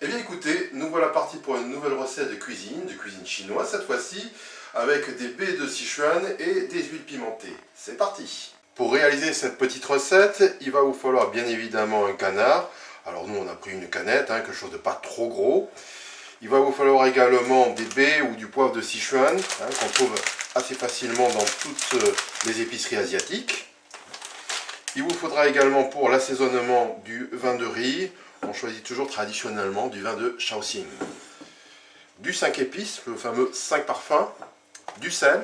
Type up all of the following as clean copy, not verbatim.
Eh bien écoutez, nous voilà partis pour une nouvelle recette de cuisine chinoise cette fois-ci, avec des baies de Sichuan et des huiles pimentées. C'est parti! Pour réaliser cette petite recette, il va vous falloir bien évidemment un canard. Alors nous on a pris une canette, quelque chose de pas trop gros. Il va vous falloir également des baies ou du poivre de Sichuan, qu'on trouve assez facilement dans toutes les épiceries asiatiques. Il vous faudra également pour l'assaisonnement du vin de riz. On choisit toujours traditionnellement du vin de Shaoxing. Du 5 épices, le fameux 5 parfums, du sel,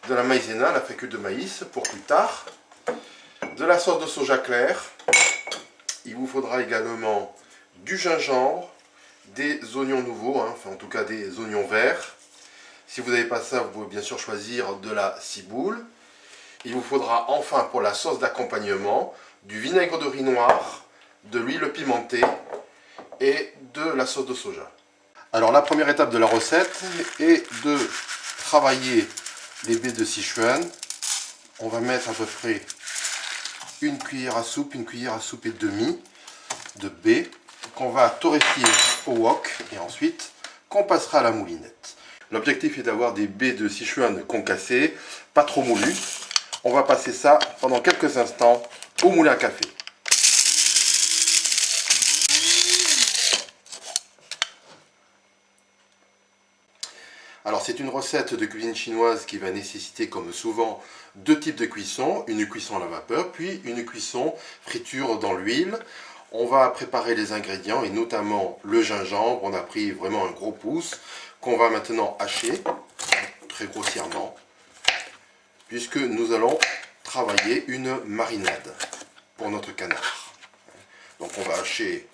de la maïzena, la fécule de maïs pour plus tard, de la sauce de soja claire. Il vous faudra également du gingembre, des oignons nouveaux, enfin en tout cas des oignons verts. Si vous n'avez pas ça, vous pouvez bien sûr choisir de la ciboule. Il vous faudra enfin pour la sauce d'accompagnement du vinaigre de riz noir, de l'huile pimentée et de la sauce de soja. Alors la première étape de la recette est de travailler les baies de Sichuan. On va mettre à peu près une cuillère à soupe et demie de baies qu'on va torréfier au wok et ensuite qu'on passera à la moulinette. L'objectif est d'avoir des baies de Sichuan concassées, pas trop moulues. On va passer ça pendant quelques instants au moulin à café. Alors c'est une recette de cuisine chinoise qui va nécessiter comme souvent deux types de cuisson, une cuisson à la vapeur puis une cuisson friture dans l'huile. On va préparer les ingrédients et notamment le gingembre, on a pris vraiment un gros pouce qu'on va maintenant hacher très grossièrement puisque nous allons travailler une marinade pour notre canard. Donc on va hacher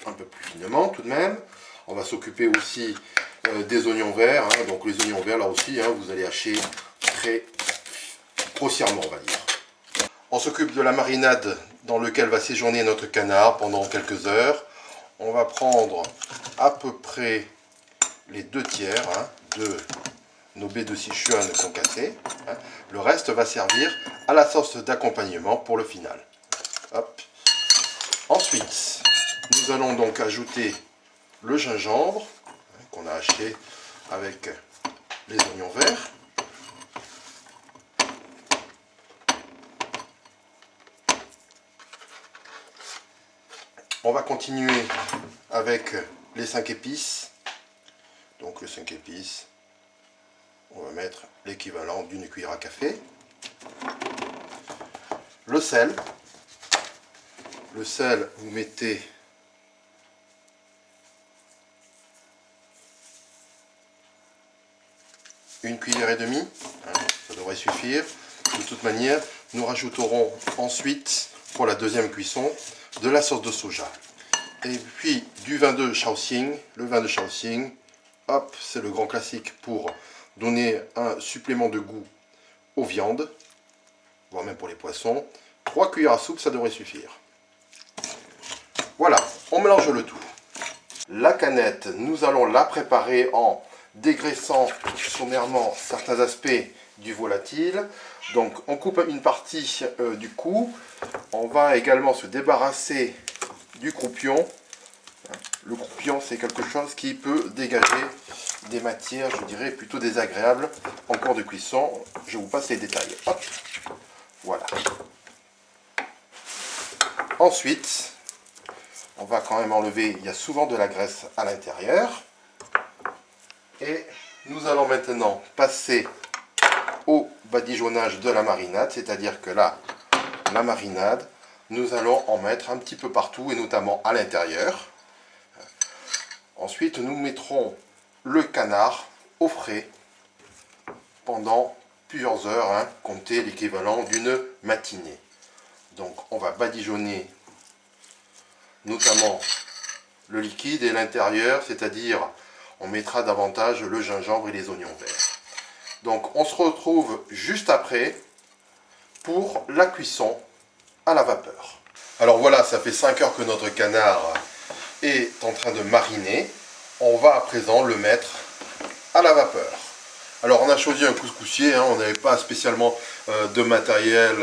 un peu plus finement tout de même. On va s'occuper aussi des oignons verts. Donc les oignons verts là aussi, vous allez hacher très grossièrement on va dire. On s'occupe de la marinade dans laquelle va séjourner notre canard pendant quelques heures. On va prendre à peu près les 2/3 de nos baies de Sichuan concassées. Le reste va servir à la sauce d'accompagnement pour le final. Hop. Ensuite, nous allons donc ajouter le gingembre qu'on a haché avec les oignons verts. On va continuer avec les 5 épices. Donc les 5 épices, on va mettre l'équivalent d'une cuillère à café. Le sel. Le sel, vous mettez une cuillère et demie, ça devrait suffire. De toute manière, nous rajouterons ensuite, pour la deuxième cuisson, de la sauce de soja. Et puis du vin de Shaoxing. Le vin de Shaoxing, hop, c'est le grand classique pour donner un supplément de goût aux viandes, voire même pour les poissons. 3 cuillères à soupe, ça devrait suffire. Voilà, on mélange le tout. La canette, nous allons la préparer en dégraissant sommairement certains aspects du volatile. Donc on coupe une partie du cou. On va également se débarrasser du croupion. Le croupion, c'est quelque chose qui peut dégager des matières, je dirais, plutôt désagréables en cours de cuisson. Je vous passe les détails. Hop. Voilà. Ensuite, on va quand même enlever, il y a souvent de la graisse à l'intérieur. Et nous allons maintenant passer au badigeonnage de la marinade, c'est-à-dire que là, la marinade, nous allons en mettre un petit peu partout et notamment à l'intérieur. Ensuite, nous mettrons le canard au frais pendant plusieurs heures, comptez l'équivalent d'une matinée. Donc on va badigeonner notamment le liquide et l'intérieur, c'est-à-dire on mettra davantage le gingembre et les oignons verts. Donc on se retrouve juste après pour la cuisson à la vapeur. Alors voilà, ça fait 5 heures que notre canard est en train de mariner. On va à présent le mettre à la vapeur. Alors on a choisi un couscoussier, on n'avait pas spécialement de matériel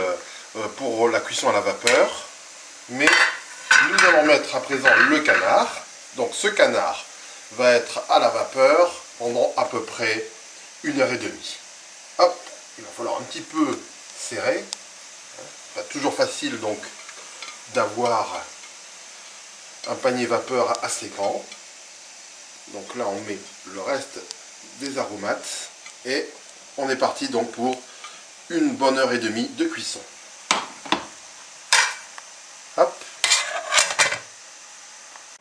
pour la cuisson à la vapeur. Mais nous allons mettre à présent le canard Donc ce canard va être à la vapeur pendant à peu près 1h30. Hop, il va falloir un petit peu serrer. Pas toujours facile donc d'avoir un panier vapeur assez grand. Donc là on met le reste des aromates et on est parti donc pour une bonne heure et demie de cuisson. Hop.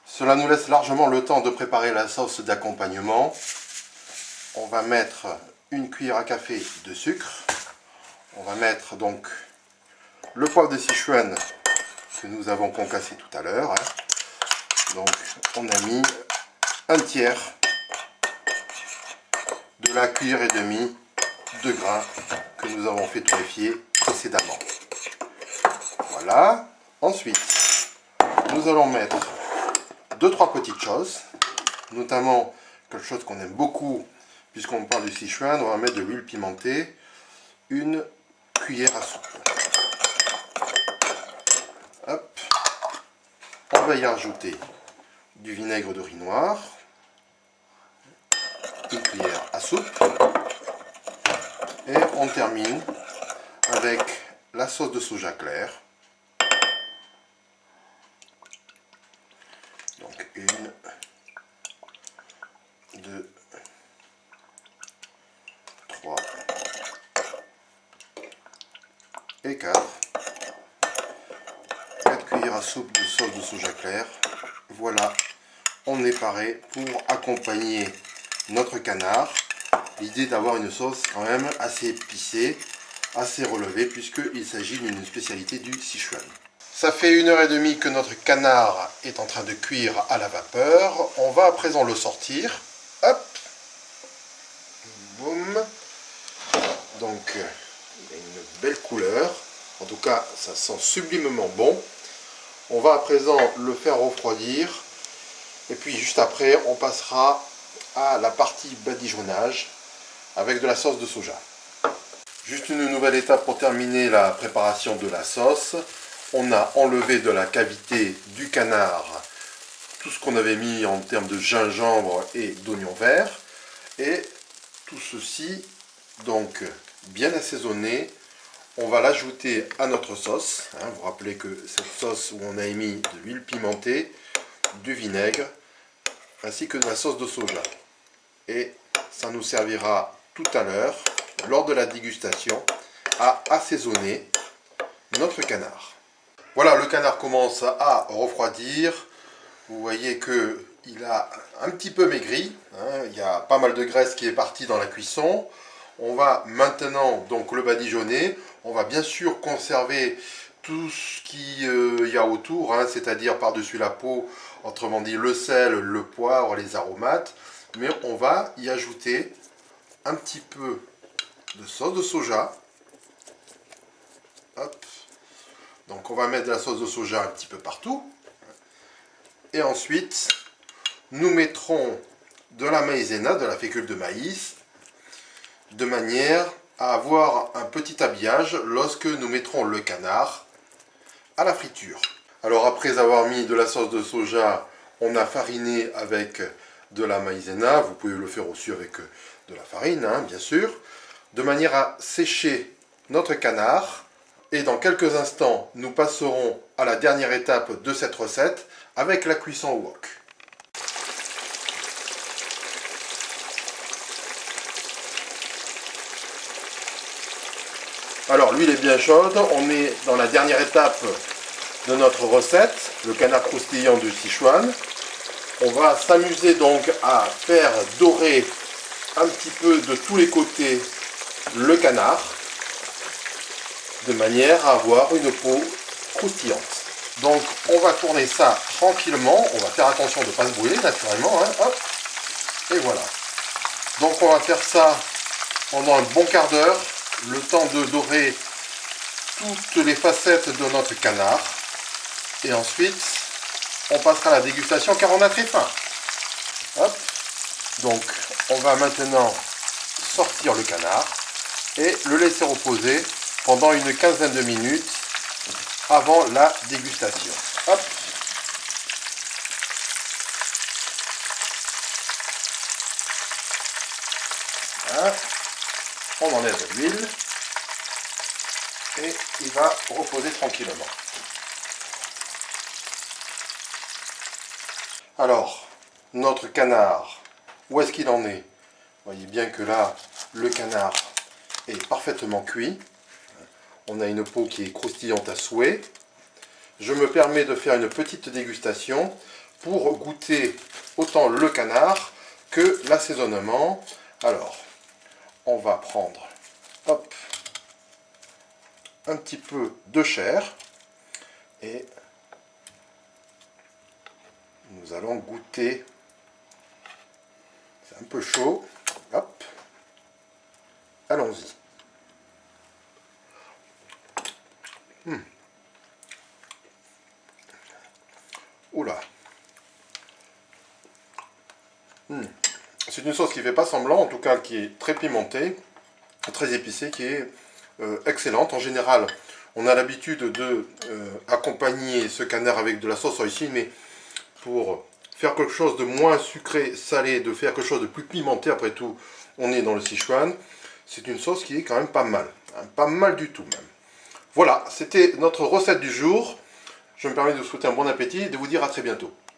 Cela nous laisse largement le temps de préparer la sauce d'accompagnement. On va mettre une cuillère à café de sucre. On va mettre donc le poivre de Sichuan que nous avons concassé tout à l'heure. Donc on a mis un tiers de la cuillère et demie de grains que nous avons fait torréfier précédemment. Voilà. Ensuite, nous allons mettre 2-3 petites choses, notamment quelque chose qu'on aime beaucoup puisqu'on parle du Sichuan. On va mettre de l'huile pimentée, une cuillère à soupe. Hop. On va y rajouter du vinaigre de riz noir, une cuillère à soupe, et on termine avec la sauce de soja clair. Donc 1, 2, 3 et 4. 4 cuillères à soupe de sauce de soja clair. Voilà, on est paré pour accompagner notre canard. L'idée d'avoir une sauce quand même assez épicée, assez relevée, puisqu'il s'agit d'une spécialité du Sichuan. Ça fait 1h30 que notre canard est en train de cuire à la vapeur. On va à présent le sortir. Hop. Boum. Donc, il a une belle couleur. En tout cas, ça sent sublimement bon. On va à présent le faire refroidir. Et puis, juste après, on passera à la partie badigeonnage avec de la sauce de soja. Juste une nouvelle étape pour terminer la préparation de la sauce. On a enlevé de la cavité du canard tout ce qu'on avait mis en termes de gingembre et d'oignons verts. Et tout ceci, donc bien assaisonné, on va l'ajouter à notre sauce. Vous vous rappelez que cette sauce où on a mis de l'huile pimentée, du vinaigre, ainsi que de la sauce de soja. Et ça nous servira tout à l'heure, lors de la dégustation, à assaisonner notre canard. Voilà, le canard commence à refroidir. Vous voyez qu'il a un petit peu maigri. Il y a pas mal de graisse qui est partie dans la cuisson. On va maintenant donc le badigeonner. On va bien sûr conserver tout ce qu'il y a autour, c'est-à-dire par-dessus la peau, autrement dit le sel, le poivre, les aromates. Mais on va y ajouter un petit peu de sauce de soja. Hop. Donc on va mettre de la sauce de soja un petit peu partout. Et ensuite, nous mettrons de la maïzena, de la fécule de maïs, de manière à avoir un petit habillage lorsque nous mettrons le canard à la friture. Alors après avoir mis de la sauce de soja, on a fariné avec de la maïzena. Vous pouvez le faire aussi avec de la farine, bien sûr, de manière à sécher notre canard. Et dans quelques instants, nous passerons à la dernière étape de cette recette avec la cuisson au wok. Alors l'huile est bien chaude, on est dans la dernière étape de notre recette, le canard croustillant du Sichuan. On va s'amuser donc à faire dorer un petit peu de tous les côtés le canard, de manière à avoir une peau croustillante. Donc on va tourner ça tranquillement, on va faire attention de ne pas se brûler naturellement, hop, et voilà. Donc on va faire ça pendant un bon quart d'heure, le temps de dorer toutes les facettes de notre canard, et ensuite on passera à la dégustation car on a très faim. Hop. Donc on va maintenant sortir le canard et le laisser reposer pendant une quinzaine de minutes avant la dégustation. Hop. Voilà. On enlève l'huile et il va reposer tranquillement. Alors, notre canard, où est-ce qu'il en est? Vous voyez bien que là, le canard est parfaitement cuit. On a une peau qui est croustillante à souhait. Je me permets de faire une petite dégustation pour goûter autant le canard que l'assaisonnement. Alors, on va prendre, hop, un petit peu de chair et nous allons goûter. C'est un peu chaud. Hop. Allons-y. Oula. C'est une sauce qui ne fait pas semblant, en tout cas qui est très pimentée, très épicée, qui est excellente. En général, on a l'habitude de accompagner ce canard avec de la sauce soycine, mais pour faire quelque chose de moins sucré, salé, de faire quelque chose de plus pimenté, après tout, on est dans le Sichuan, c'est une sauce qui est quand même pas mal, hein, pas mal du tout même. Voilà, c'était notre recette du jour. Je me permets de vous souhaiter un bon appétit et de vous dire à très bientôt.